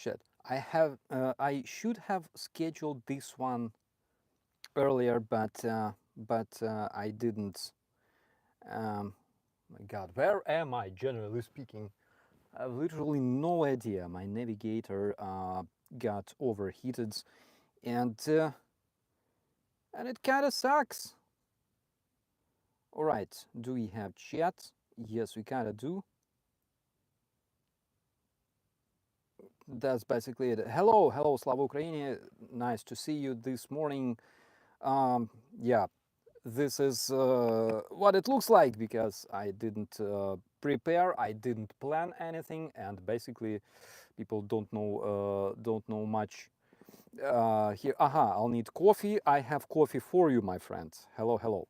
Shit. I should have scheduled this one earlier, but I didn't. My God, where am I? Generally speaking, I have literally no idea. My navigator got overheated, and uh, and it kind of sucks. All right, do we have chat? Yes, we kind of do. That's basically it. Hello, hello, Slava Ukraini. Nice to see you this morning. Yeah, this is what it looks like because I didn't prepare, I didn't plan anything, and basically people don't know much here. Aha, I'll need coffee. I have coffee for you, my friend. Hello, hello.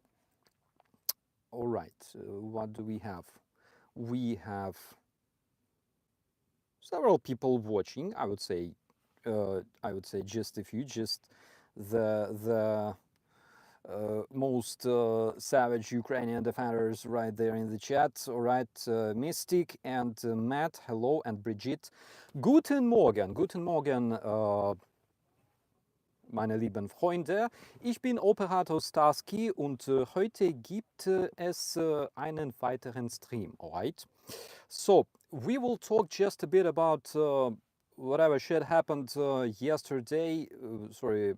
All right, what do we have? We have several people watching. I would say just a few, just the most savage Ukrainian defenders right there in the chat. All right, Mystic and Matt, hello, and Brigitte. Guten Morgen, guten Morgen, meine lieben Freunde. Ich bin Operator Starsky und heute gibt es einen weiteren Stream, alright? So, we will talk just a bit about whatever shit happened yesterday, sorry,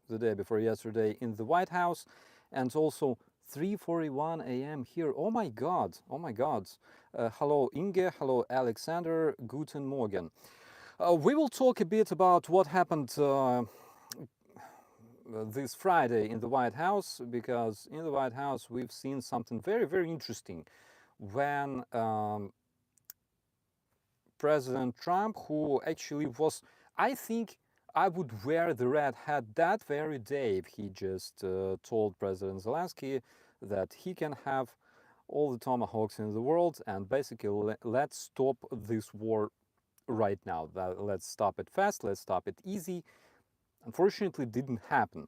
the day before yesterday in the White House, and also 3:41 a.m. here. Oh my God, oh my God. Hello Inge, hello Alexander, guten Morgen. We will talk a bit about what happened this Friday in the White House, because in the White House we've seen something very, very interesting when President Trump, who actually was, I think I would wear the red hat that very day if he just told President Zelensky that he can have all the tomahawks in the world and basically let's stop this war right now. Let's stop it fast, let's stop it easy. Unfortunately, it didn't happen.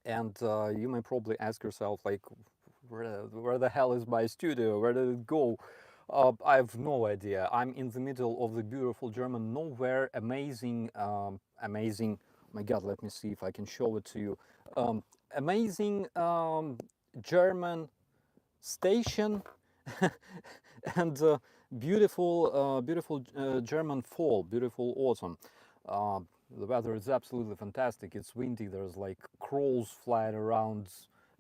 And you may probably ask yourself, like, where the hell is my studio? Where did it go? I have no idea. I'm in the middle of the beautiful German nowhere, amazing, amazing. Oh my God, let me see if I can show it to you. Amazing German station and beautiful, beautiful German fall, beautiful autumn. The weather is absolutely fantastic. It's windy. There's like crows flying around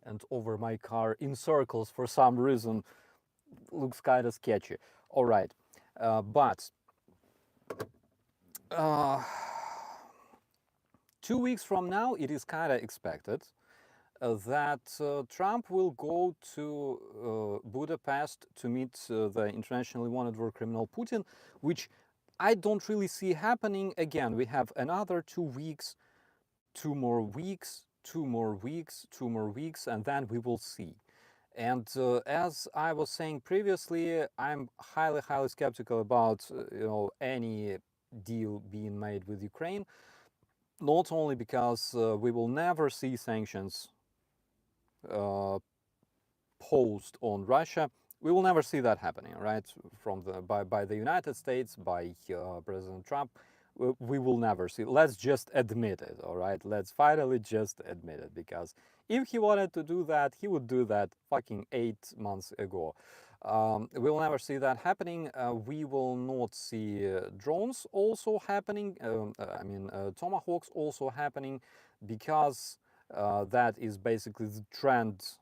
and over my car in circles for some reason. Looks kind of sketchy. All right, but uh, 2 weeks from now, it is kind of expected that Trump will go to Budapest to meet the internationally wanted war criminal Putin, which I don't really see happening. Again, we have another 2 weeks, 2 more weeks, 2 more weeks, 2 more weeks, and then we will see. And as I was saying previously, I'm highly, highly skeptical about any deal being made with Ukraine. Not only because we will never see sanctions posed on Russia, we will never see that happening, right? From by the United States, by President Trump, we will never see. Let's just admit it, all right? Let's finally just admit it, because if he wanted to do that, he would do that fucking 8 months ago. We will never see that happening. We will not see drones also happening. Tomahawks also happening, because that is basically the trend.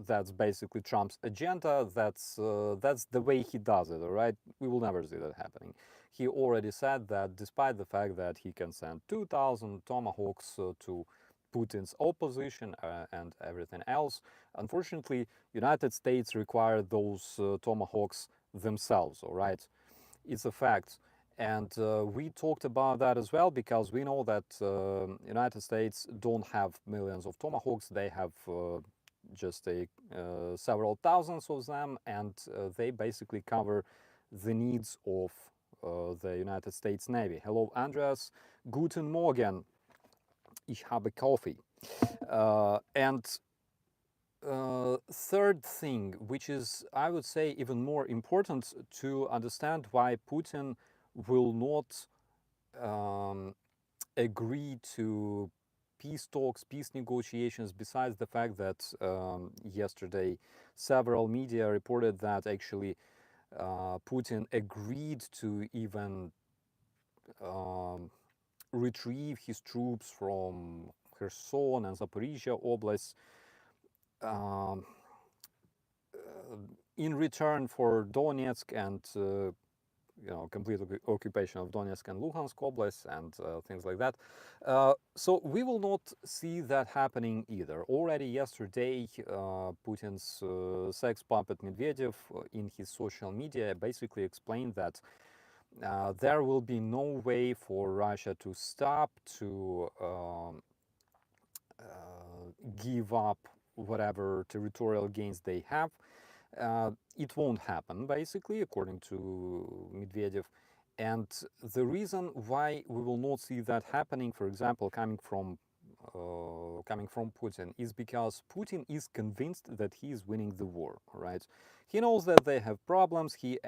That's basically Trump's agenda. That's the way he does it. All right, we will never see that happening. He already said that, despite the fact that he can send 2,000 tomahawks to Putin's opposition and everything else, unfortunately, United States require those tomahawks themselves. All right, it's a fact. And we talked about that as well, because we know that United States don't have millions of tomahawks. They have just several thousands of them, and they basically cover the needs of the United States Navy. Hello, Andreas. Guten Morgen. Ich habe Kaffee. And third thing, which is, I would say, even more important to understand why Putin will not agree to peace talks, peace negotiations, besides the fact that yesterday several media reported that actually Putin agreed to even um, retrieve his troops from Kherson and Zaporizhia Oblast um, in return for Donetsk and complete occupation of Donetsk and Luhansk Oblast and things like that. So we will not see that happening either. Already yesterday, Putin's sex puppet Medvedev in his social media basically explained that there will be no way for Russia to stop, to give up whatever territorial gains they have. It won't happen, basically, according to Medvedev. And the reason why we will not see that happening, for example, coming from Putin, is because Putin is convinced that he is winning the war. Right? He knows that they have problems. He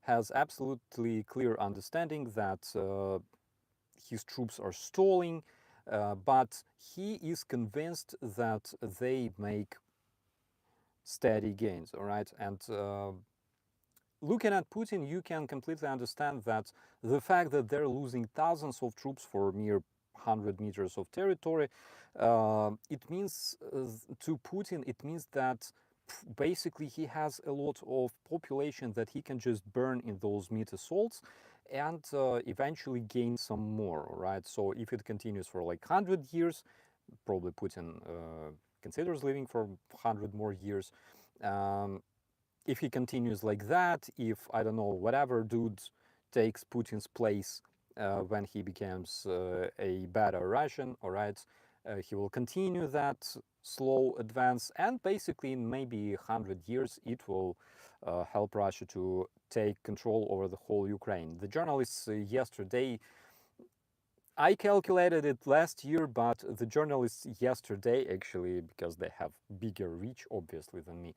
has absolutely clear understanding that his troops are stalling, but he is convinced that they make steady gains. All right, and looking at Putin, you can completely understand that the fact that they're losing thousands of troops for mere 100 meters of territory, it means to Putin, it means that basically he has a lot of population that he can just burn in those meat assaults and eventually gain some more, right? So if it continues for like 100 years, probably Putin considers living for 100 more years. If he continues like that, if, I don't know, whatever dude takes Putin's place when he becomes a better Russian, all right, he will continue that slow advance, and basically in maybe 100 years it will help Russia to take control over the whole Ukraine. The journalists yesterday, I calculated it last year, but the journalists yesterday, actually, because they have bigger reach, obviously, than me,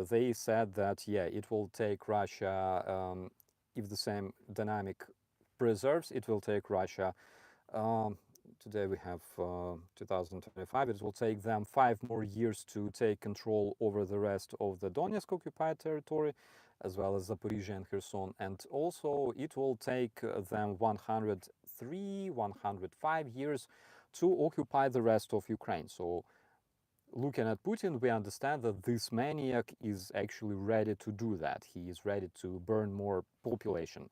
they said that, yeah, it will take Russia, if the same dynamic preserves, it will take Russia, um, today we have 2025, it will take them 5 more years to take control over the rest of the Donetsk occupied territory, as well as Zaporizhia and Kherson. And also it will take them 103, 105 years to occupy the rest of Ukraine. So looking at Putin, we understand that this maniac is actually ready to do that. He is ready to burn more population.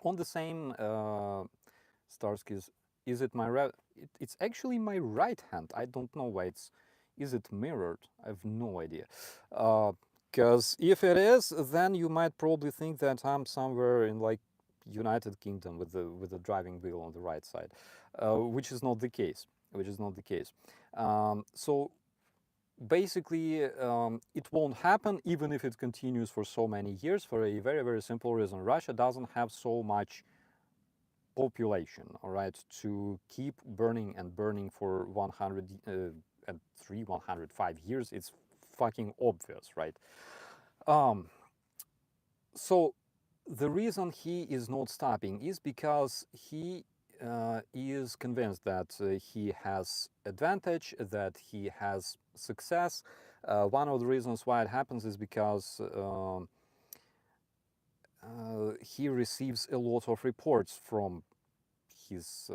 On the same Starsky's, is it my right? It's actually my right hand. I don't know why it's. Is it mirrored? I have no idea. Because if it is, then you might probably think that I'm somewhere in like United Kingdom with the driving wheel on the right side, which is not the case. Which is not the case. So basically, it won't happen even if it continues for so many years, for a very, very simple reason. Russia doesn't have so much population, all right, to keep burning and burning for 103, 105 years. It's fucking obvious, right? So the reason he is not stopping is because he is convinced that he has advantage, that he has success. One of the reasons why it happens is because he receives a lot of reports from his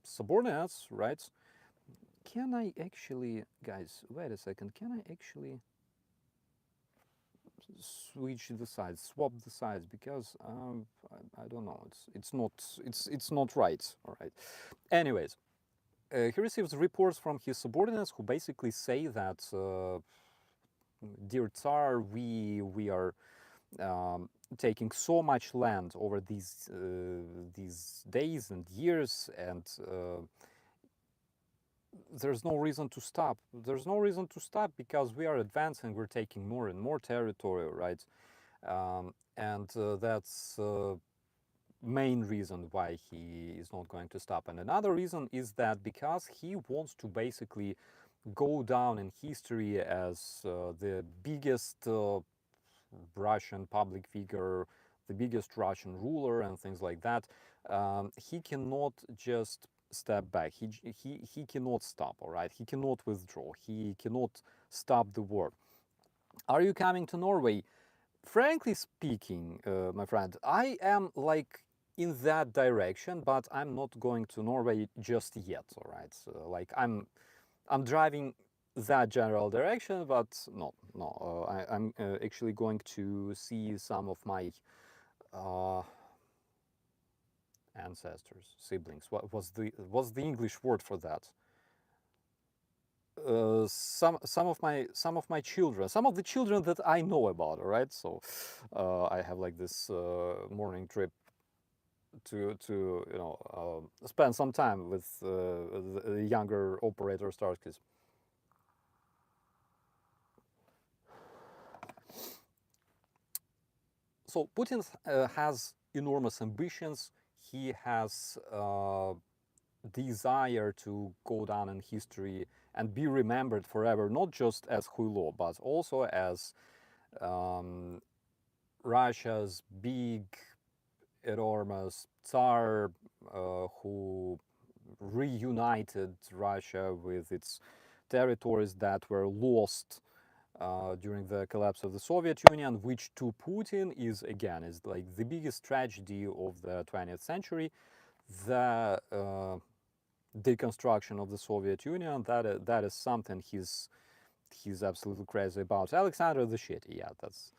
subordinates, right? Can I actually, guys, wait a second, can I actually switch the sides, swap the sides, because I don't know, it's not right, all right. Anyways, he receives reports from his subordinates who basically say that, dear Tsar, we are taking so much land over these days and years, and there's no reason to stop. There's no reason to stop because we are advancing. We're taking more and more territory, right? And that's main reason why he is not going to stop. And another reason is that because he wants to basically go down in history as the biggest Russian public figure the biggest Russian ruler and things like that, he cannot just step back. He cannot stop, all right? He cannot withdraw. He cannot stop the war. Are you coming to Norway? Frankly speaking, my friend, I am like in that direction, but I'm not going to Norway just yet, all right? So, like I'm driving that general direction, but no. I'm actually going to see some of my uh, ancestors, siblings. What was the English word for that? Some of my children, some of the children that I know about. All right, so I have like this morning trip to spend some time with the younger operator Starsky. So Putin has enormous ambitions. He has desire to go down in history and be remembered forever, not just as Huilo, but also as um, Russia's big, enormous Tsar who reunited Russia with its territories that were lost during the collapse of the Soviet Union, which to Putin is like the biggest tragedy of the 20th century. The deconstruction of the Soviet Union, that is something he's absolutely crazy about. Alexander the Shitty, yeah, that's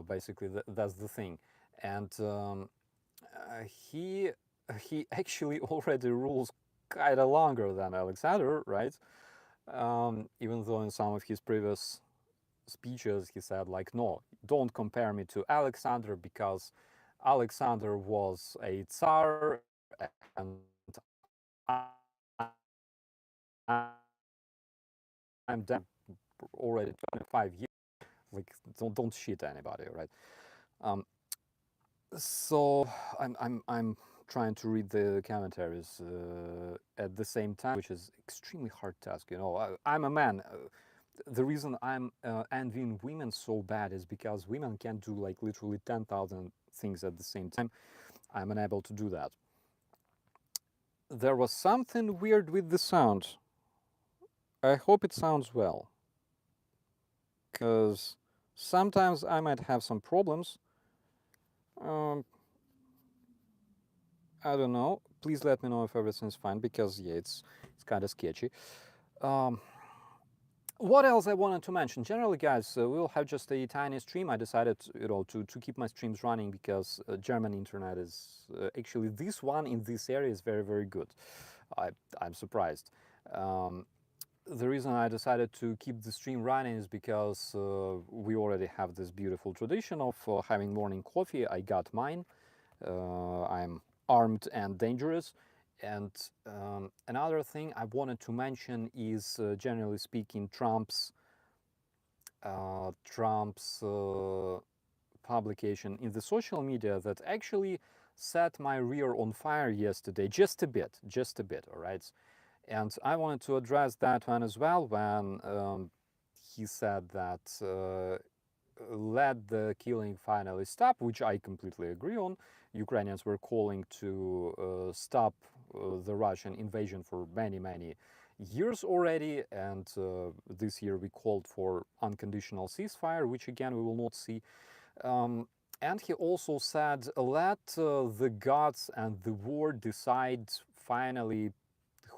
basically that's the thing, and he he actually already rules kind of longer than Alexander, right? Even though in some of his previous speeches he said like, no, don't compare me to Alexander because Alexander was a Tsar and I'm dead already 25 years. Like, don't shit anybody, right? Um, so I'm trying to read the commentaries at the same time, which is extremely hard task. I'm a man. The reason I'm envying women so bad is because women can do like literally 10,000 things at the same time. I'm unable to do that. There was something weird with the sound. I hope it sounds well, because sometimes I might have some problems. Um, I don't know. Please let me know if everything's fine, because yeah, it's kind of sketchy. Um, what else I wanted to mention? Generally, guys, we'll have just a tiny stream. I decided, to keep my streams running because German internet is actually this one in this area is very very good. I I'm surprised. Um, the reason I decided to keep the stream running is because we already have this beautiful tradition of having morning coffee. I got mine. I'm armed and dangerous. And another thing I wanted to mention is, generally speaking, Trump's publication in the social media that actually set my rear on fire yesterday, just a bit, all right? And I wanted to address that one as well when he said that let the killing finally stop, which I completely agree on. Ukrainians were calling to stop the Russian invasion for many, many years already, and this year we called for unconditional ceasefire, which again we will not see. Um, and he also said, let the gods and the war decide finally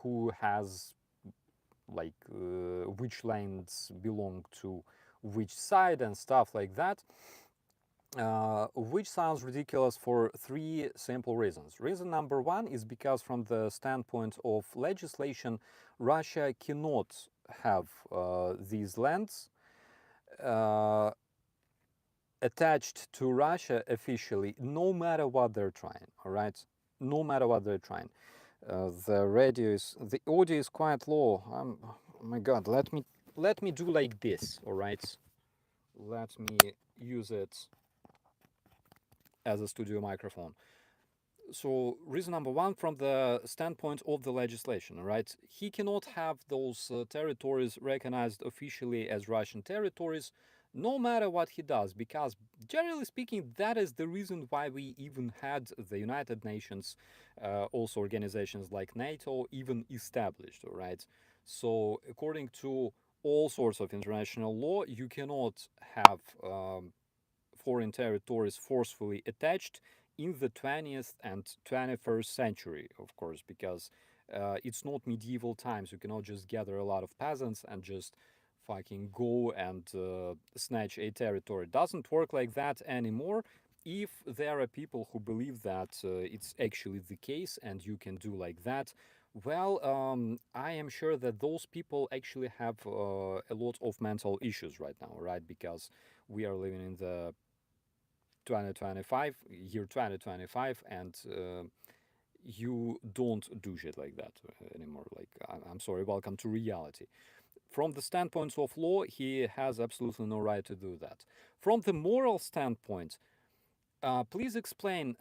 who has like which lands belong to which side and stuff like that, which sounds ridiculous for three simple reasons. Reason number one is because from the standpoint of legislation, Russia cannot have these lands attached to Russia officially, no matter what they're trying, all right? No matter what they're trying. The audio is quite low. Oh my God, let me do like this, all right? Let me use it as a studio microphone. So reason number one, from the standpoint of the legislation, all right? He cannot have those territories recognized officially as Russian territories no matter what he does, because generally speaking, that is the reason why we even had the United Nations, also organizations like NATO, even established, all right? So, according to all sorts of international law, you cannot have foreign territories forcefully attached in the 20th and 21st century, of course, because it's not medieval times. You cannot just gather a lot of peasants and just fucking go and snatch a territory. It doesn't work like that anymore. If there are people who believe that it's actually the case and you can do like that, well, I am sure that those people actually have a lot of mental issues right now, right? Because we are living in the 2025, year 2025, and you don't do shit like that anymore. Like, I'm sorry, welcome to reality. From the standpoint of law, he has absolutely no right to do that. From the moral standpoint, please explain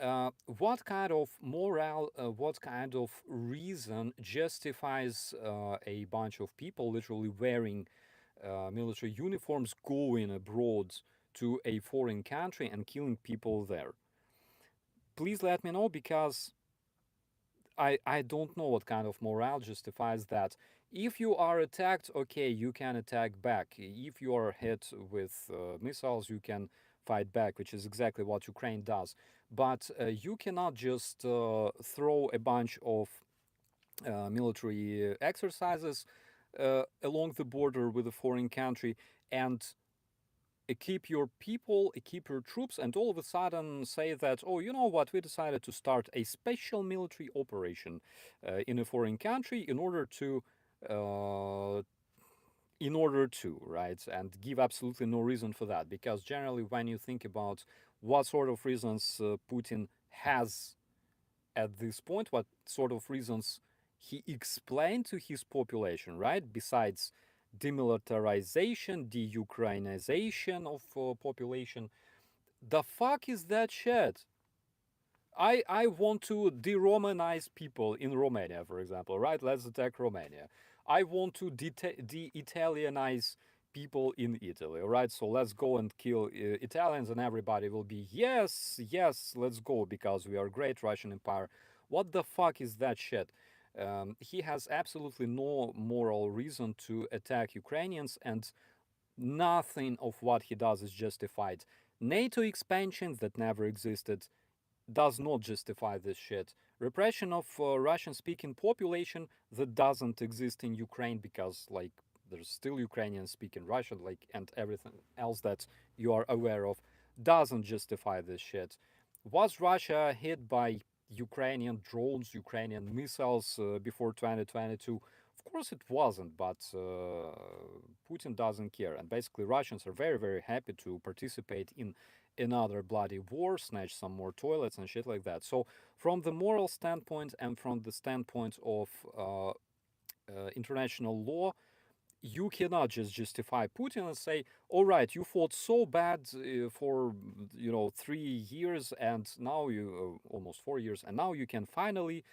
what kind of moral, what kind of reason justifies a bunch of people literally wearing military uniforms going abroad to a foreign country and killing people there. Please let me know, because I don't know what kind of morale justifies that. If you are attacked, okay, you can attack back. If you are hit with missiles, you can fight back, which is exactly what Ukraine does. But you cannot just throw a bunch of military exercises along the border with a foreign country and keep your people, keep your troops, and all of a sudden say that, oh, you know what, we decided to start a special military operation in a foreign country uh, right, and give absolutely no reason for that. Because generally, when you think about what sort of reasons Putin has at this point, what sort of reasons he explained to his population, right? Besides demilitarization, de-Ukrainization of population, the fuck is that shit? I want to de-Romanize people in Romania, for example, right? Let's attack Romania. I want to de-Italianize people in Italy, all right? So let's go and kill Italians, and everybody will be, yes, yes, let's go, because we are great Russian Empire. What the fuck is that shit? He has absolutely no moral reason to attack Ukrainians, and nothing of what he does is justified. NATO expansion that never existed does not justify this shit. Repression of Russian speaking population that doesn't exist in Ukraine, because like there's still Ukrainians speaking Russian, like, and everything else that you are aware of doesn't justify this shit. Was Russia hit by Ukrainian drones, Ukrainian missiles before 2022? Of course it wasn't, but Putin doesn't care. And basically, Russians are very, very happy to participate in another bloody war, snatch some more toilets and shit like that. So, from the moral standpoint and from the standpoint of international law, you cannot just justify Putin and say, "All right, you fought so bad for 3 years, and now you almost 4 years, and now you can finally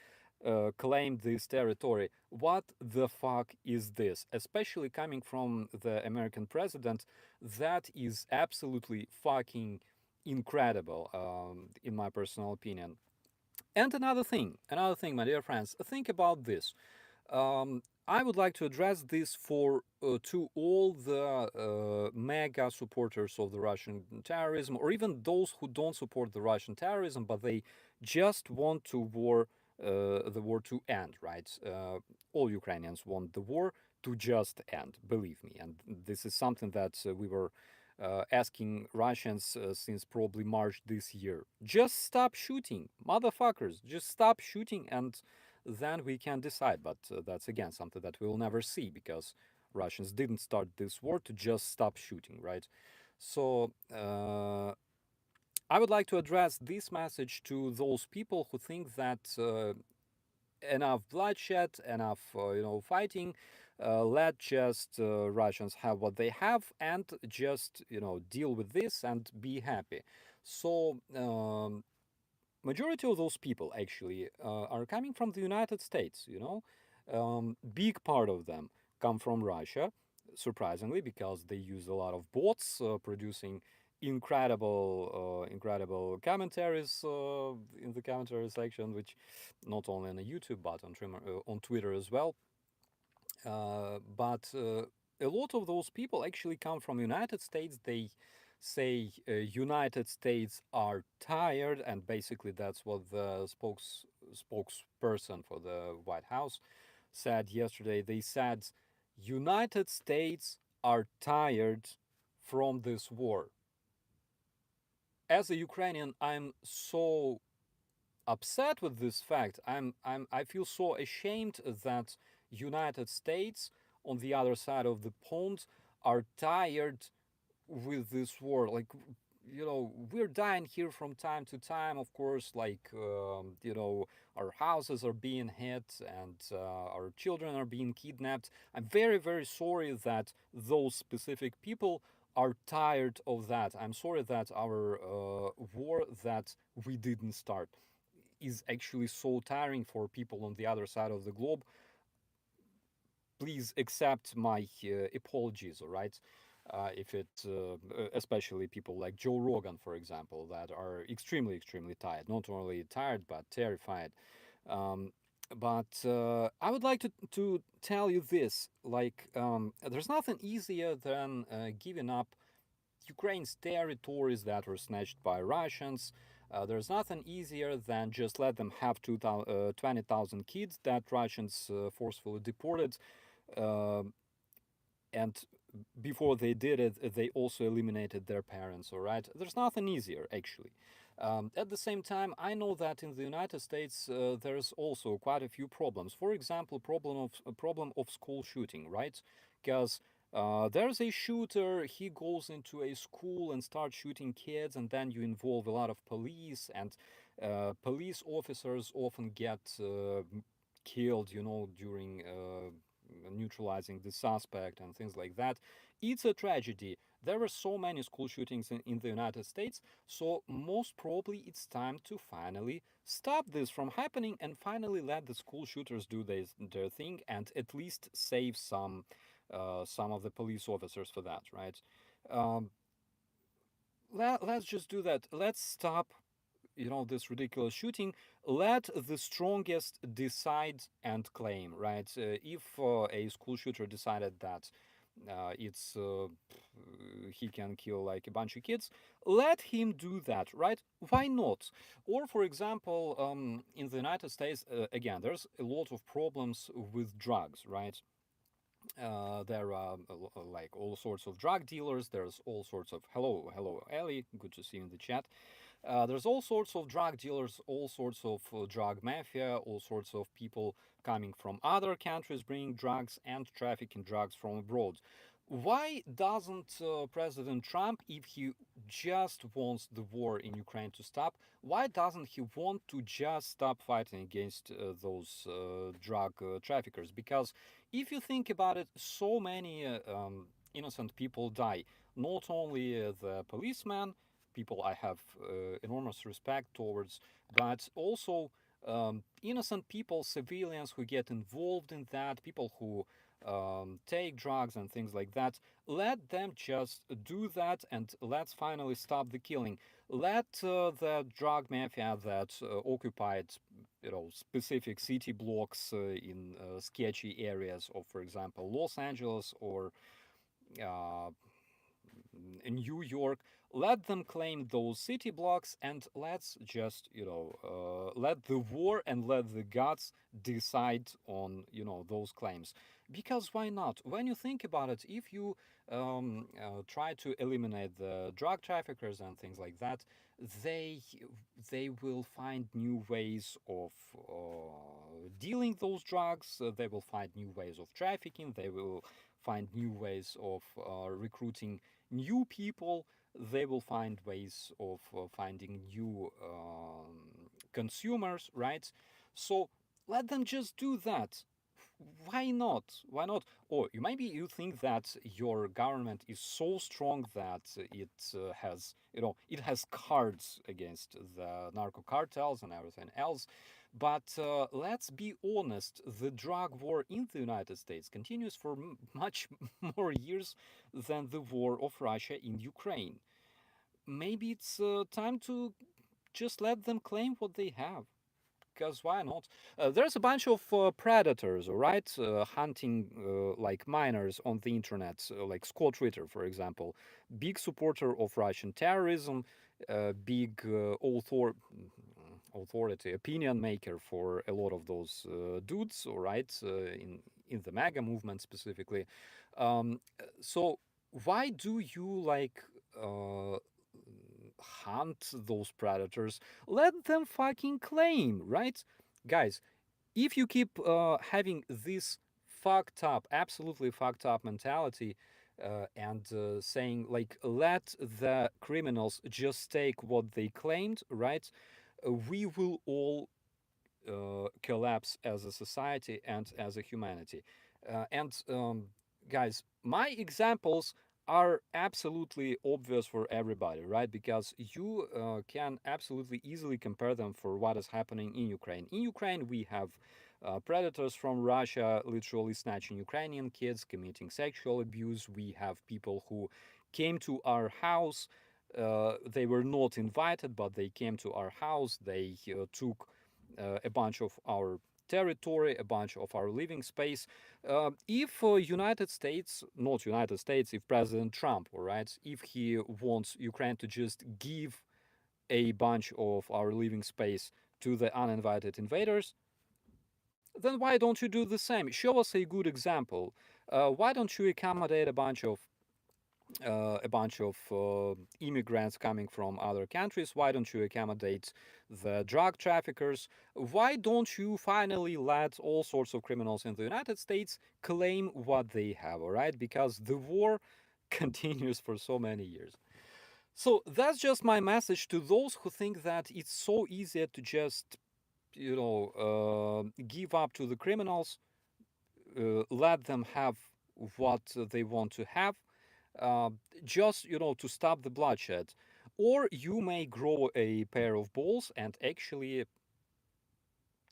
claim this territory." What the fuck is this? Especially coming from the American president, that is absolutely fucking incredible, in my personal opinion. And another thing, my dear friends, think about this. I would like to address this for to all the mega supporters of the Russian terrorism, or even those who don't support the Russian terrorism, but they just want the war to end. Right? All Ukrainians want the war to just end. Believe me, and this is something that we were asking Russians since probably March this year. Just stop shooting, motherfuckers. Just stop shooting, and then we can decide. But that's again something that we will never see, because Russians didn't start this war to just stop shooting, right? So I would like to address this message to those people who think that enough bloodshed, enough fighting. Let just Russians have what they have, and just deal with this and be happy. So majority of those people actually are coming from the United States. Big part of them come from Russia. surprisingly, because they use a lot of bots producing incredible commentaries in the commentary section, which not only on YouTube but on Twitter as well. But a lot of those people actually come from United States. They say United States are tired, and basically that's what the spokesperson for the White House said yesterday. They said United States are tired from this war. As a Ukrainian, I'm so upset with this fact. I feel so ashamed that United States on the other side of the pond are tired with this war. Like, we're dying here from time to time, of course, like, our houses are being hit and our children are being kidnapped. I'm very, very sorry that those specific people are tired of that. I'm sorry that our war that we didn't start is actually so tiring for people on the other side of the globe. Please accept my apologies, all right? If it, especially people like Joe Rogan, for example, that are extremely tired, not only tired but terrified. Um, but I would like to tell you this: like, there's nothing easier than giving up Ukraine's territories that were snatched by Russians. There's nothing easier than just let them have 20,000 kids that Russians forcefully deported. Uh, and before they did it, they also eliminated their parents, all right? There's nothing easier, actually. At the same time, I know that in the United States, there's also quite a few problems. For example, a problem of school shooting, right? Because there's a shooter, he goes into a school and starts shooting kids, and then you involve a lot of police, and police officers often get killed, during neutralizing the suspect and things like that. It's a tragedy. There were so many school shootings in the United States, so most probably it's time to finally stop this from happening and finally let the school shooters do their thing and at least save some of the police officers for that, right? Um, let's just do that. Let's stop, this ridiculous shooting. Let the strongest decide and claim, right? If a school shooter decided that it's he can kill like a bunch of kids, let him do that, right? Why not? Or for example, in the United States, again, there's a lot of problems with drugs, right? There are like all sorts of drug dealers. There's all sorts of hello, Ellie. Good to see you in the chat. There's all sorts of drug dealers, all sorts of drug mafia, all sorts of people coming from other countries bringing drugs and trafficking drugs from abroad. Why doesn't President Trump, if he just wants the war in Ukraine to stop, why doesn't he want to just stop fighting against those drug traffickers? Because if you think about it, so many innocent people die. Not only the policemen, people I have enormous respect towards, but also innocent people, civilians who get involved in that, people who take drugs and things like that. Let them just do that, and let's finally stop the killing. Let the drug mafia that occupied, specific city blocks in sketchy areas of, for example, Los Angeles or uh, in New York, let them claim those city blocks, and let's just, let the war and let the gods decide on, those claims. Because why not? When you think about it, if you try to eliminate the drug traffickers and things like that, they they will find new ways of dealing those drugs. They will find new ways of trafficking. They will find new ways of recruiting new people. They will find ways of finding new consumers, right? So let them just do that. why not? Why not? Or maybe you think that your government is so strong that it has, it has cards against the narco cartels and everything else. But let's be honest, the drug war in the United States continues for much more years than the war of Russia in Ukraine. Maybe it's time to just let them claim what they have, because why not? There's a bunch of predators, all right, hunting like minors on the internet, like Scott Ritter, for example, big supporter of Russian terrorism, big authority, opinion maker for a lot of those dudes, all right, in the MAGA movement specifically. So why do you like hunt those predators? Let them fucking claim, right? Guys, if you keep having this fucked up, absolutely fucked up mentality, and saying like, let the criminals just take what they claimed, right? We will all collapse as a society and as a humanity. And guys, my examples are absolutely obvious for everybody, right? Because you can absolutely easily compare them for what is happening in Ukraine. In Ukraine, we have predators from Russia literally snatching Ukrainian kids, committing sexual abuse. We have people who came to our house. They were not invited, but they came to our house. They took a bunch of our territory, a bunch of our living space. If United States, not United States, if President Trump, all right, if he wants Ukraine to just give a bunch of our living space to the uninvited invaders, then why don't you do the same? Show us a good example. Why don't you accommodate a bunch of immigrants coming from other countries? Why don't you accommodate the drug traffickers? Why don't you finally let all sorts of criminals in the United States claim what they have, all right? Because the war continues for so many years. So that's just my message to those who think that it's so easy to just, give up to the criminals, let them have what they want to have, uh, just to stop the bloodshed. Or you may grow a pair of balls and actually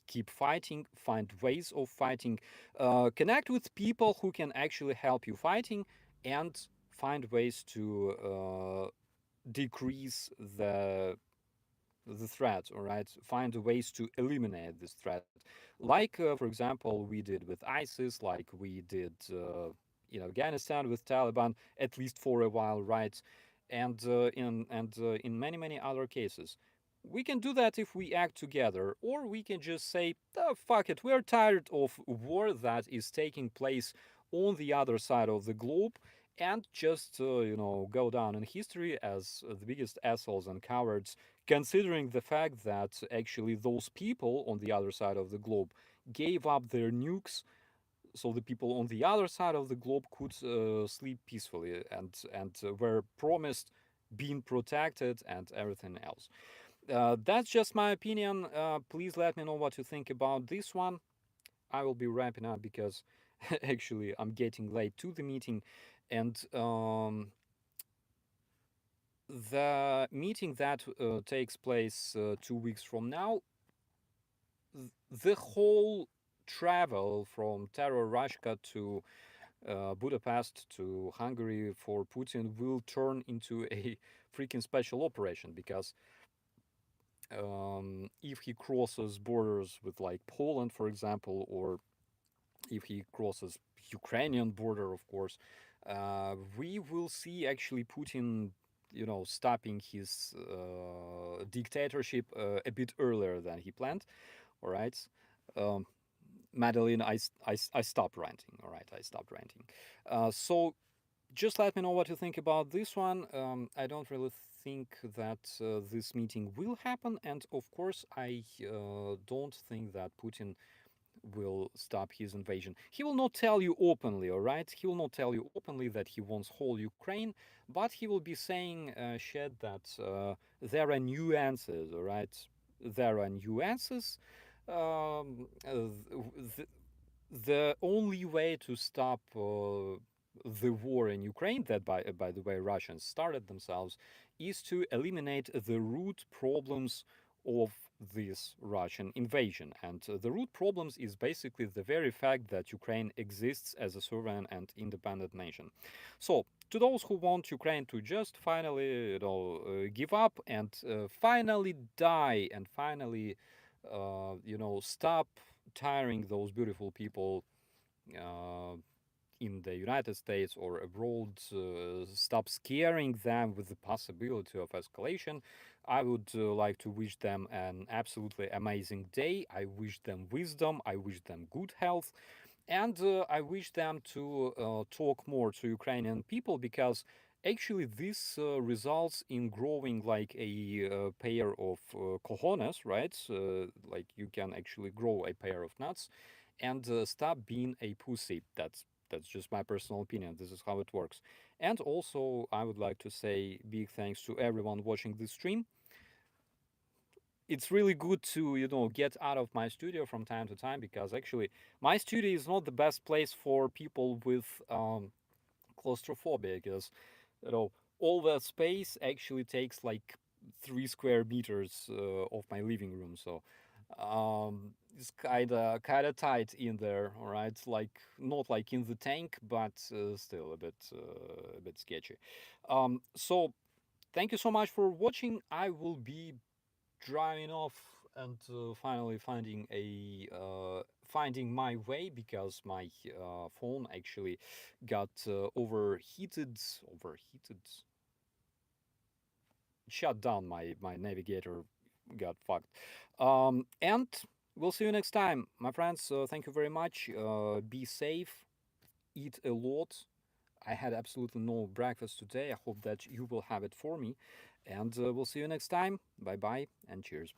keep fighting, find ways of fighting, connect with people who can actually help you fighting, and find ways to decrease the threat, all right? Find ways to eliminate this threat. Like, for example, we did with ISIS, like we did in Afghanistan with Taliban, at least for a while, right? And in many, many other cases. We can do that if we act together, or we can just say, oh, fuck it, we're tired of war that is taking place on the other side of the globe, and just, go down in history as the biggest assholes and cowards, considering the fact that actually those people on the other side of the globe gave up their nukes so the people on the other side of the globe could sleep peacefully, and were promised being protected and everything else. That's just my opinion. Please let me know what you think about this one. I will be wrapping up because actually I'm getting late to the meeting, and the meeting that takes place 2 weeks from now, the whole travel from Russia to Budapest to Hungary for Putin will turn into a freaking special operation, because if he crosses borders with like Poland, for example, or if he crosses Ukrainian border, of course, we will see actually Putin, stopping his dictatorship a bit earlier than he planned. All right. Um, Madeline, I stopped ranting. All right, I stopped ranting. So just let me know what you think about this one. I don't really think that this meeting will happen, and of course, I don't think that Putin will stop his invasion. He will not tell you openly, all right? He will not tell you openly that he wants whole Ukraine, but he will be saying shit that there are nuances, all right? There are nuances. Um, uh, The only way to stop the war in Ukraine, that by the way Russians started themselves, is to eliminate the root problems of this Russian invasion. And the root problems is basically the very fact that Ukraine exists as a sovereign and independent nation. So, to those who want Ukraine to just finally, give up and finally die and finally, stop tiring those beautiful people uh, in the United States or abroad, stop scaring them with the possibility of escalation. I would like to wish them an absolutely amazing day. I wish them wisdom. I wish them good health. And I wish them to talk more to Ukrainian people, because actually this results in growing like a pair of cojones, right? Like you can actually grow a pair of nuts and stop being a pussy. That's just my personal opinion. This is how it works. And also, I would like to say big thanks to everyone watching this stream. It's really good to get out of my studio from time to time, because actually my studio is not the best place for people with claustrophobia, because you know all that space actually takes like 3 square meters of my living room. So it's kind of tight in there. All right, like not like in the tank, but still a bit sketchy. So thank you so much for watching. I will be driving off and finally finding my way, because my phone actually got overheated, shut down. My navigator got fucked. And we'll see you next time, my friends. Thank you very much. Be safe, eat a lot. I had absolutely no breakfast today. I hope that you will have it for me. And we'll see you next time. Bye bye and cheers.